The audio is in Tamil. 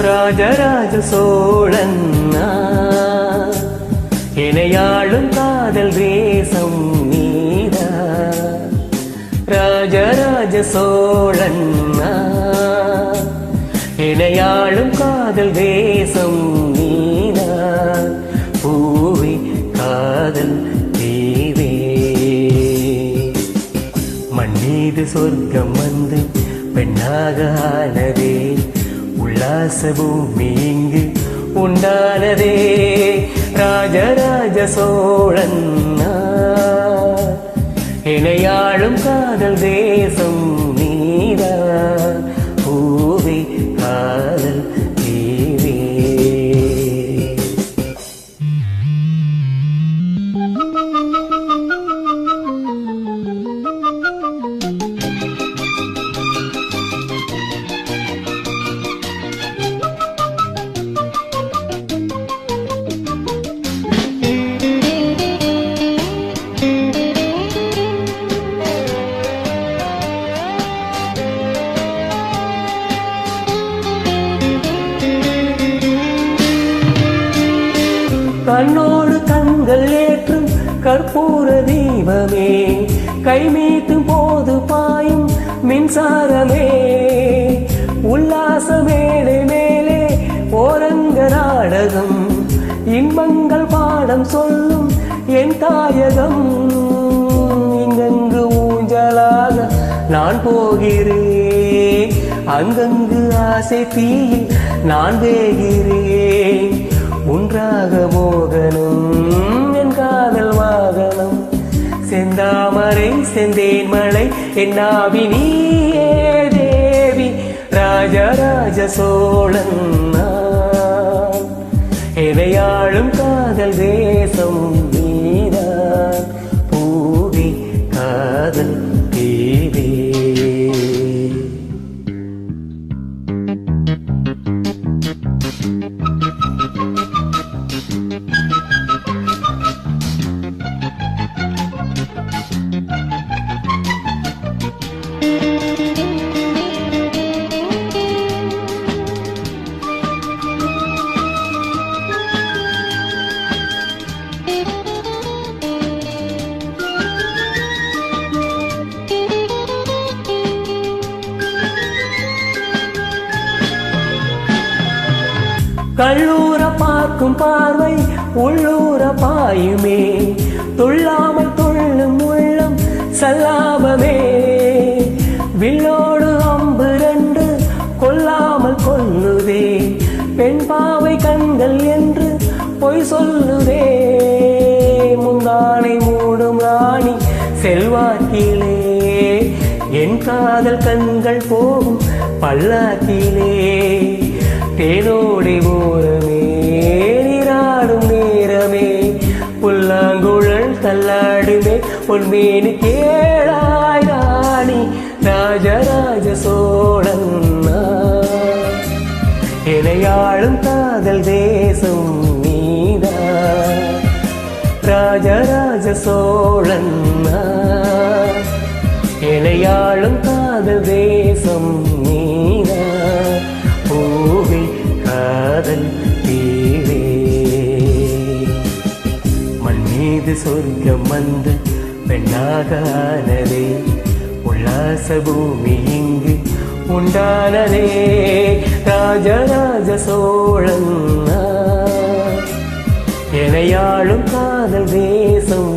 ராஜராஜ சோழன் இணையாளும் காதல் தேசம் நீதா. ராஜராஜ சோழன் இணையாளும் காதல் தேசம் நீதா. பூவே காதல் தீவே மண் மீது சொர்க்கம் வந்து பெண்ணாக ஆனதே. உல்லாச பூமி இங்கு உண்டானதே. ராஜராஜ சோழன் இணையாளும் காதல் தேசம் நீதா. பூவே காதல் தீவே கண்ணோடு கண்கள் ஏற்றும் கற்பூர தீபமே. கை மீட்டும் போது பாயும் மின்சாரமே. உல்லாச மேடை மேலே ஓரங்க நாடகம். இன்பங்கள் பாடம் சொல்லும் என் தாயகம். இங்கங்கு ஊஞ்சலாக நான் போகிறேன். அங்கங்கு ஆசை தீயில் நான் வேகிறேன். ஒன்றாக மோகனம் என் காதல் வாகனம். செந்தாமரை செந்தேன் மலை என் நாவி நீயே தேவி. ராஜராஜ சோழன் இணையாளும் காதல் தேசம் நீதான். பூவே காதல் தீவே கள்ளூர பார்க்கும் பார்வை உள்ளூர பாயுமே. துள்ளாமல் துள்ளும் உள்ளம் சல்லாபமே. வில்லோடு அம்பு ரெண்டு கொல்லாமல் கொல்லுதே. பெண் பாவை கண்கள் என்று பொய் சொல்லுதே. முந்தானை மூடும் ராணி செல்வாக்கிலே. என் காதல் கண்கள் போகும் பல்லாக்கிலே. தேனோடி ஓரமே நீராடும் நேரமே. புல்லாங்குழல் தள்ளாடுமே பொன்மேனி கேளாய் ராணி. ராஜராஜ சோழன் இணையாளும் காதல் தேசம் நீதா. ராஜராஜ சோழன் இணையாளும் காதல் தேசம் நீதா. பூவே காதல் தீவே மண் மீது சொர்க்கம் வந்து பெண்ணாக ஆனதே. உல்லாச பூமி இங்கு உண்டானதே. ராஜராஜ சோழன் இணையாளும் காதல் தேசம்